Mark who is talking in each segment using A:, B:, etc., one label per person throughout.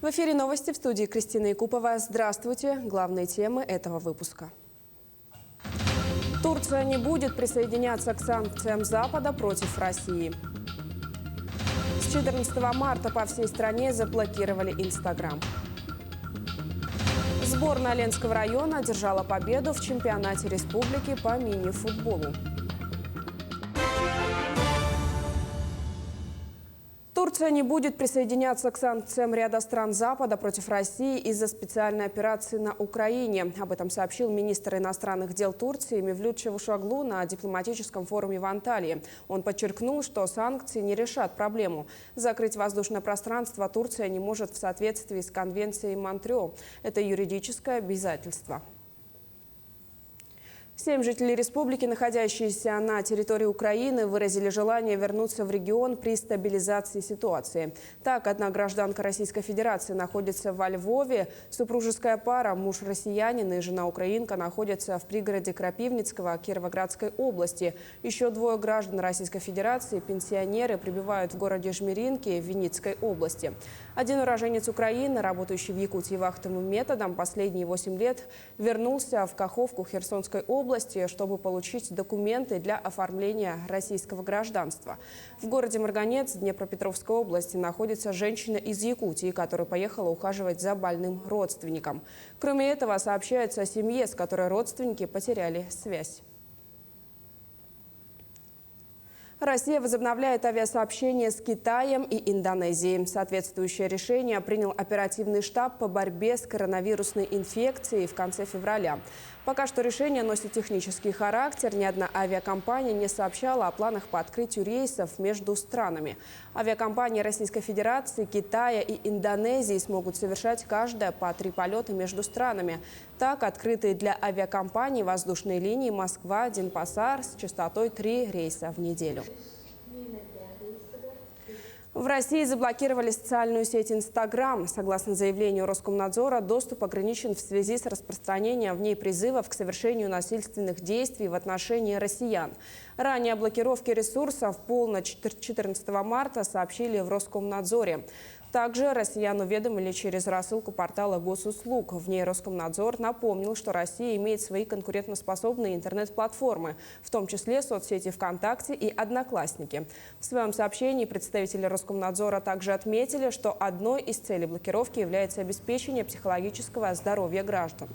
A: В эфире новости, в студии Кристина Якупова. Здравствуйте. Главные темы этого выпуска. Турция не будет присоединяться к санкциям Запада против России. С 14 марта по всей стране заблокировали Инстаграм. Сборная Ленского района одержала победу в чемпионате республики по мини-футболу. Турция не будет присоединяться к санкциям ряда стран Запада против России из-за специальной операции на Украине. Об этом сообщил министр иностранных дел Турции Мевлют Чавушоглу на дипломатическом форуме в Анталии. Он подчеркнул, что санкции не решат проблему. Закрыть воздушное пространство Турция не может в соответствии с конвенцией Монтрео. Это юридическое обязательство. 7 жителей республики, находящиеся на территории Украины, выразили желание вернуться в регион при стабилизации ситуации. Так, одна гражданка Российской Федерации находится во Львове, супружеская пара, муж россиянин и жена украинка, находятся в пригороде Крапивницкого Кировоградской области. Еще 2 граждан Российской Федерации, пенсионеры, пребывают в городе Жмеринки в Винницкой области. Один уроженец Украины, работающий в Якутии вахтовым методом, последние 8 лет вернулся в Каховку Херсонской области, чтобы получить документы для оформления российского гражданства. В городе Марганец Днепропетровской области находится женщина из Якутии, которая поехала ухаживать за больным родственником. Кроме этого, сообщается о семье, с которой родственники потеряли связь. Россия возобновляет авиасообщение с Китаем и Индонезией. Соответствующее решение принял оперативный штаб по борьбе с коронавирусной инфекцией в конце февраля. Пока что решение носит технический характер. Ни одна авиакомпания не сообщала о планах по открытию рейсов между странами. Авиакомпании Российской Федерации, Китая и Индонезии смогут совершать каждая по 3 полета между странами. Так, открытые для авиакомпаний воздушные линии Москва-Денпасар с частотой 3 рейса в неделю. В России заблокировали социальную сеть Инстаграм. Согласно заявлению Роскомнадзора, доступ ограничен в связи с распространением в ней призывов к совершению насильственных действий в отношении россиян. Ранее о блокировке ресурса в полночь 14 марта сообщили в Роскомнадзоре. Также россиян уведомили через рассылку портала Госуслуг. В ней Роскомнадзор напомнил, что Россия имеет свои конкурентоспособные интернет-платформы, в том числе соцсети ВКонтакте и Одноклассники. В своем сообщении представители Роскомнадзора также отметили, что одной из целей блокировки является обеспечение психологического здоровья граждан.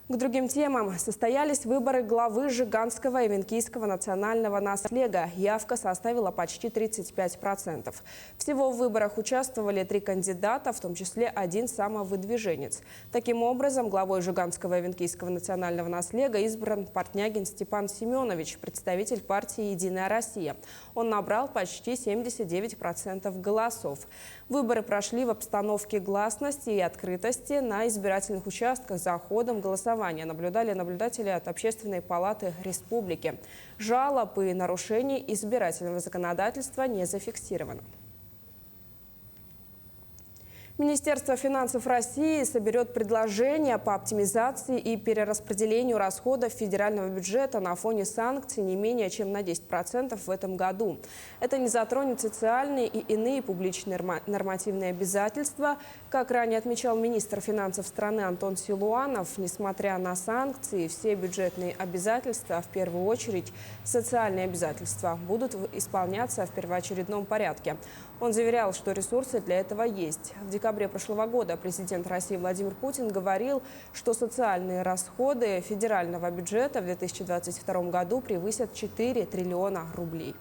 A: К другим темам. Состоялись выборы главы Жиганского и Венкийского национального наслега. Явка составила почти 35%. Всего в выборах участвовали 3 кандидата, в том числе 1 самовыдвиженец. Таким образом, главой Жиганского и Венкийского национального наслега избран Портнягин Степан Семенович, представитель партии «Единая Россия». Он набрал почти 79% голосов. Выборы прошли в обстановке гласности и открытости. На избирательных участках за ходом голосования наблюдали наблюдатели от Общественной палаты республики. Жалоб и нарушений избирательного законодательства не зафиксировано. Министерство финансов России соберет предложения по оптимизации и перераспределению расходов федерального бюджета на фоне санкций не менее чем на 10% в этом году. Это не затронет социальные и иные публичные нормативные обязательства. Как ранее отмечал министр финансов страны Антон Силуанов, несмотря на санкции, все бюджетные обязательства, в первую очередь социальные обязательства, будут исполняться в первоочередном порядке. Он заверял, что ресурсы для этого есть. В декабре прошлого года президент России Владимир Путин говорил, что социальные расходы федерального бюджета в 2022 году превысят 4 триллиона рублей.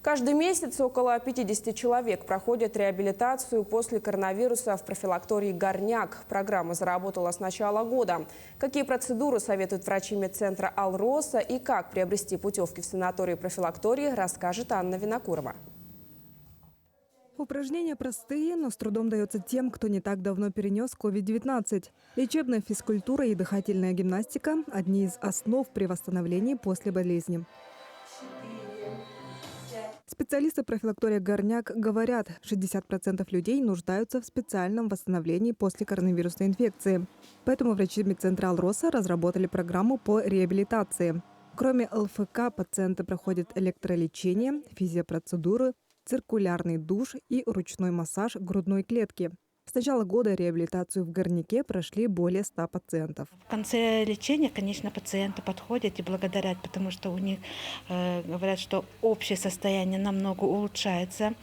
A: Каждый месяц около 50 человек проходят реабилитацию после коронавируса в профилактории «Горняк». Программа заработала с начала года. Какие процедуры советуют врачи медцентра «Алроса» и как приобрести путевки в санатории профилактории, расскажет Анна Винокурова.
B: Упражнения простые, но с трудом дается тем, кто не так давно перенес COVID-19. Лечебная физкультура и дыхательная гимнастика – одни из основ при восстановлении после болезни. Специалисты профилактории «Горняк» говорят, 60% людей нуждаются в специальном восстановлении после коронавирусной инфекции. Поэтому врачи медцентра «Алроса» разработали программу по реабилитации. Кроме ЛФК, пациенты проходят электролечение, физиопроцедуры, циркулярный душ и ручной массаж грудной клетки. С начала года реабилитацию в Горняке прошли более 100 пациентов.
C: В конце лечения, конечно, пациенты подходят и благодарят, потому что у них говорят, что общее состояние намного улучшается,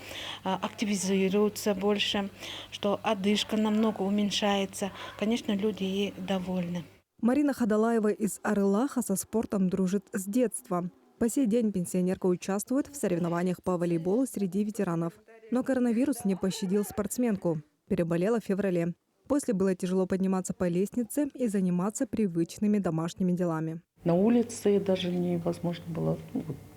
C: активизируется больше, что одышка намного уменьшается. Конечно, люди и довольны.
B: Марина Хадалаева из Арылаха со спортом дружит с детства. По сей день пенсионерка участвует в соревнованиях по волейболу среди ветеранов. Но коронавирус не пощадил спортсменку. Переболела в феврале. После было тяжело подниматься по лестнице и заниматься привычными домашними делами.
D: На улице даже невозможно было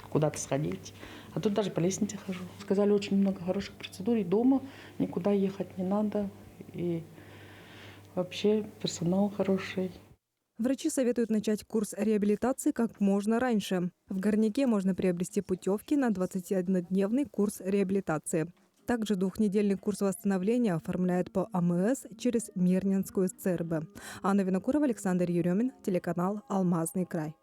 D: куда-то сходить. А тут даже по лестнице хожу. Сказали, очень много хороших процедур. И дома никуда ехать не надо. И вообще персонал хороший.
B: Врачи советуют начать курс реабилитации как можно раньше. В Горняке можно приобрести путевки на 21-дневный курс реабилитации. Также двухнедельный курс восстановления оформляют по АМС через Мирнинскую ЦРБ. Анна Винокурова, Александр Еремин, телеканал «Алмазный край».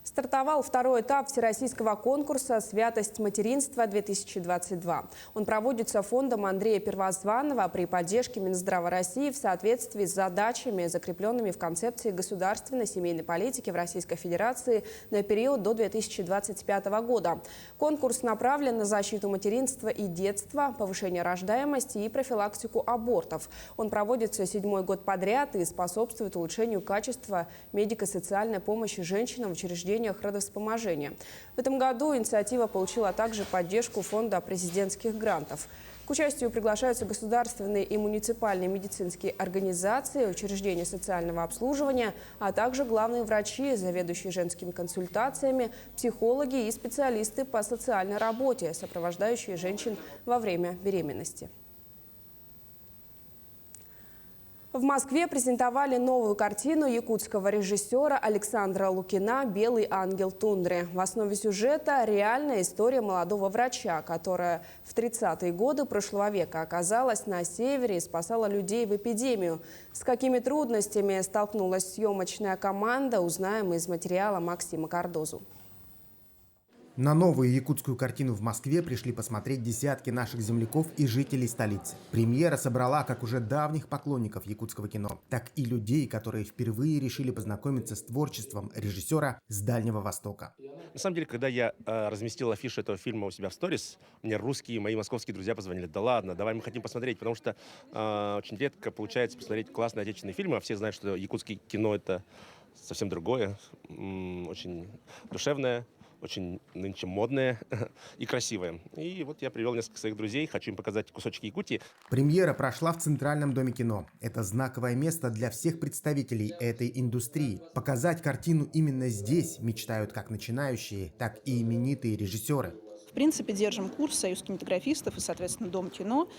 A: Стартовал второй этап всероссийского конкурса «Святость материнства-2022». Он проводится фондом Андрея Первозванного при поддержке Минздрава России в соответствии с задачами, закрепленными в концепции государственной семейной политики в Российской Федерации на период до 2025 года. Конкурс направлен на защиту материнства и детства, повышение рождаемости и профилактику абортов. Он проводится 7-й год подряд и способствует улучшению качества медико-социальной помощи женщинам в учреждениях родовспоможения. В этом году инициатива получила также поддержку фонда президентских грантов. К участию приглашаются государственные и муниципальные медицинские организации, учреждения социального обслуживания, а также главные врачи, заведующие женскими консультациями, психологи и специалисты по социальной работе, сопровождающие женщин во время беременности. В Москве презентовали новую картину якутского режиссера Александра Лукина «Белый ангел тундры». В основе сюжета реальная история молодого врача, которая в 30-е годы прошлого века оказалась на севере и спасала людей в эпидемию. С какими трудностями столкнулась съемочная команда, узнаем из материала Максима Кардозу.
E: На новую якутскую картину в Москве пришли посмотреть десятки наших земляков и жителей столицы. Премьера собрала как уже давних поклонников якутского кино, так и людей, которые впервые решили познакомиться с творчеством режиссера с Дальнего Востока.
F: На самом деле, когда я разместил афишу этого фильма у себя в сторис, мне русские, мои московские друзья позвонили: да ладно, давай мы хотим посмотреть, потому что очень редко получается посмотреть классные отечественные фильмы, а все знают, что якутское кино — это совсем другое, очень душевное, очень нынче модное и красивое. И вот я привел несколько своих друзей, хочу им показать кусочки Якутии.
E: Премьера прошла в Центральном доме кино. Это знаковое место для всех представителей этой индустрии. Показать картину именно здесь мечтают как начинающие, так и именитые режиссеры.
G: В принципе, держим курс Союз кинематографистов и, соответственно, Дом кино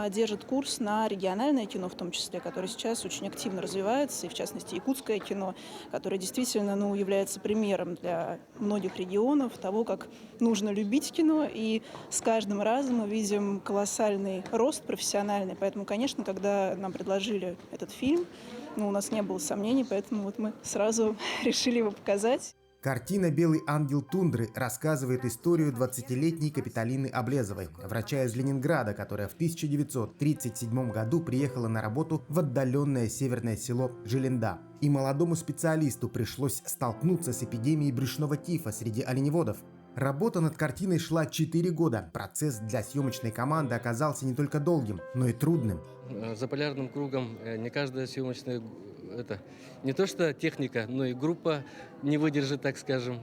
G: держит курс на региональное кино, в том числе, которое сейчас очень активно развивается, и, в частности, якутское кино, которое действительно является примером для многих регионов того, как нужно любить кино, и с каждым разом мы видим колоссальный рост профессиональный. Поэтому, конечно, когда нам предложили этот фильм, у нас не было сомнений, поэтому вот мы сразу решили его показать.
E: Картина «Белый ангел тундры» рассказывает историю 20-летней Капитолины Облезовой, врача из Ленинграда, которая в 1937 году приехала на работу в отдаленное северное село Жилинда. И молодому специалисту пришлось столкнуться с эпидемией брюшного тифа среди оленеводов. Работа над картиной шла 4 года. Процесс для съемочной команды оказался не только долгим, но и трудным.
H: За полярным кругом не каждая съемочная не то что техника, но и группа не выдержит, так скажем.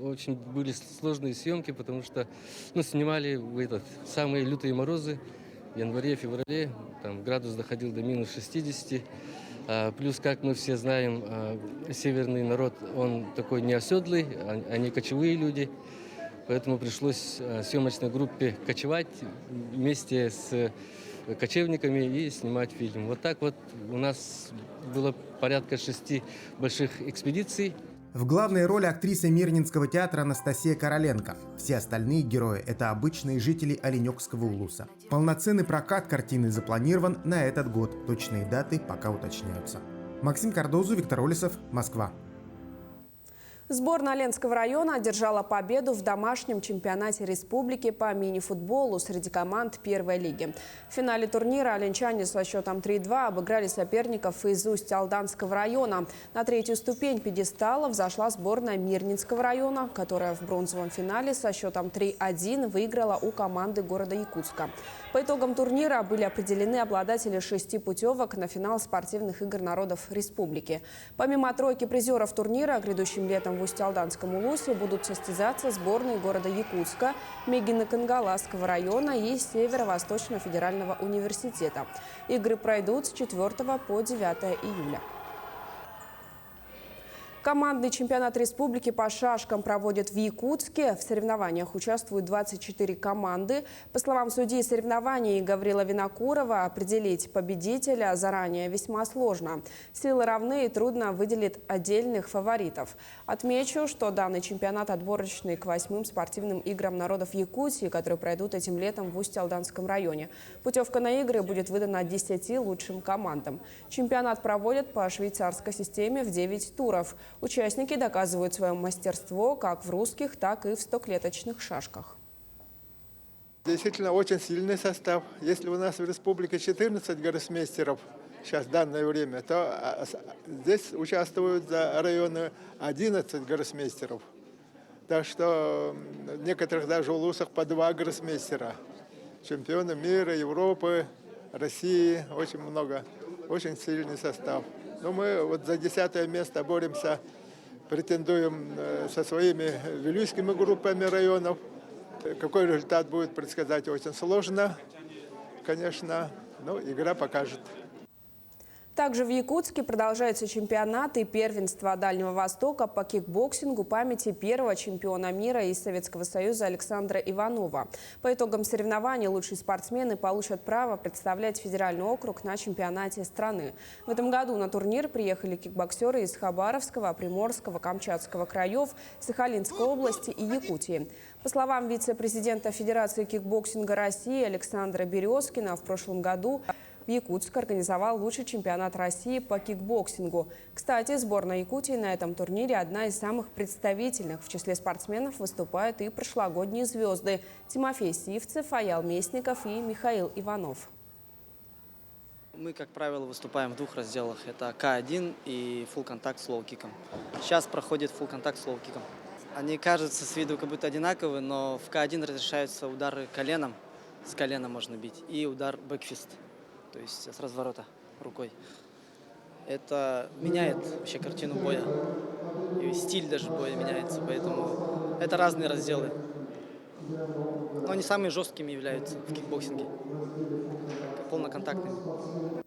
H: Очень были сложные съемки, потому что снимали в самые лютые морозы в январе, феврале. Там градус доходил до минус 60. Плюс, как мы все знаем, северный народ, он такой неоседлый, они кочевые люди. Поэтому пришлось съемочной группе кочевать вместе с кочевниками и снимать фильм. Вот так вот у нас было порядка 6 больших экспедиций.
E: В главной роли актриса Мирнинского театра Анастасия Короленко. Все остальные герои – это обычные жители Оленёкского улуса. Полноценный прокат картины запланирован на этот год. Точные даты пока уточняются. Максим Кардозу, Виктор Олесов, Москва.
A: Сборная Ленского района одержала победу в домашнем чемпионате республики по мини-футболу среди команд первой лиги. В финале турнира оленчане со счетом 3-2 обыграли соперников из Усть-Алданского района. На третью ступень пьедестала взошла сборная Мирнинского района, которая в бронзовом финале со счетом 3-1 выиграла у команды города Якутска. По итогам турнира были определены обладатели 6 путевок на финал спортивных игр народов республики. Помимо тройки призеров турнира, грядущим летом в Усть-Алданском Улусе будут состязаться сборные города Якутска, Мегино-Кангаласского района и Северо-Восточного федерального университета. Игры пройдут с 4 по 9 июля. Командный чемпионат республики по шашкам проводят в Якутске. В соревнованиях участвуют 24 команды. По словам судьи соревнований Гаврила Винокурова, определить победителя заранее весьма сложно. Силы равны и трудно выделить отдельных фаворитов. Отмечу, что данный чемпионат отборочный к 8-м спортивным играм народов Якутии, которые пройдут этим летом в Усть-Алданском районе. Путевка на игры будет выдана 10 лучшим командам. Чемпионат проводят по швейцарской системе в 9 туров. Участники доказывают свое мастерство как в русских, так и в стоклеточных шашках.
I: Действительно, очень сильный состав. Если у нас в республике 14 гроссмейстеров сейчас в данное время, то здесь участвуют за районы 11 гроссмейстеров. Так что в некоторых даже улусах по 2 гроссмейстера. Чемпионы мира, Европы, России, очень много. Очень сильный состав. Но мы вот за 10 место боремся, претендуем со своими вилюйскими группами районов. Какой результат будет предсказать очень сложно, конечно, но игра покажет.
A: Также в Якутске продолжаются чемпионаты и первенства Дальнего Востока по кикбоксингу памяти первого чемпиона мира из Советского Союза Александра Иванова. По итогам соревнований лучшие спортсмены получат право представлять федеральный округ на чемпионате страны. В этом году на турнир приехали кикбоксеры из Хабаровского, Приморского, Камчатского краев, Сахалинской области и Якутии. По словам вице-президента Федерации кикбоксинга России Александра Березкина, в прошлом году в Якутске организовал лучший чемпионат России по кикбоксингу. Кстати, сборная Якутии на этом турнире одна из самых представительных. В числе спортсменов выступают и прошлогодние звезды Тимофей Сивцев, Аял Местников и Михаил Иванов.
J: Мы, как правило, выступаем в 2 разделах. Это К1 и фулл-контакт с лоу-киком. Сейчас проходит фулл-контакт с лоу-киком. Они кажутся с виду как будто одинаковые, но в К1 разрешаются удары коленом, с колена можно бить, и удар бэкфист, то есть с разворота рукой. Это меняет вообще картину боя, и стиль даже боя меняется, поэтому это разные разделы. Но они самыми жесткими являются в кикбоксинге, полноконтактными.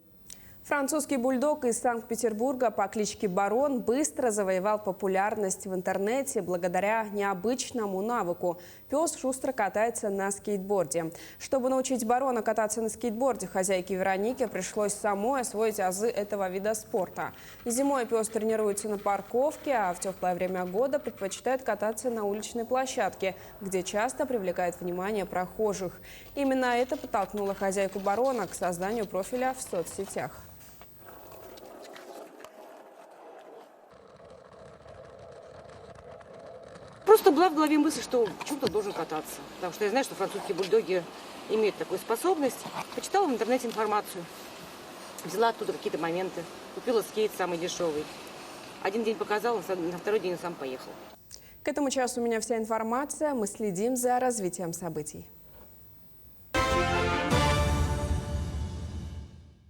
A: Французский бульдог из Санкт-Петербурга по кличке Барон быстро завоевал популярность в интернете благодаря необычному навыку. Пес шустро катается на скейтборде. Чтобы научить Барона кататься на скейтборде, хозяйке Веронике пришлось самой освоить азы этого вида спорта. Зимой пес тренируется на парковке, а в теплое время года предпочитает кататься на уличной площадке, где часто привлекает внимание прохожих. Именно это подтолкнуло хозяйку Барона к созданию профиля в соцсетях.
K: Просто была в голове мысль, что почему-то должен кататься. Потому что я знаю, что французские бульдоги имеют такую способность. Почитала в интернете информацию. Взяла оттуда какие-то моменты. Купила скейт самый дешевый. Один день показала, на второй день сам поехал.
A: К этому часу у меня вся информация. Мы следим за развитием событий.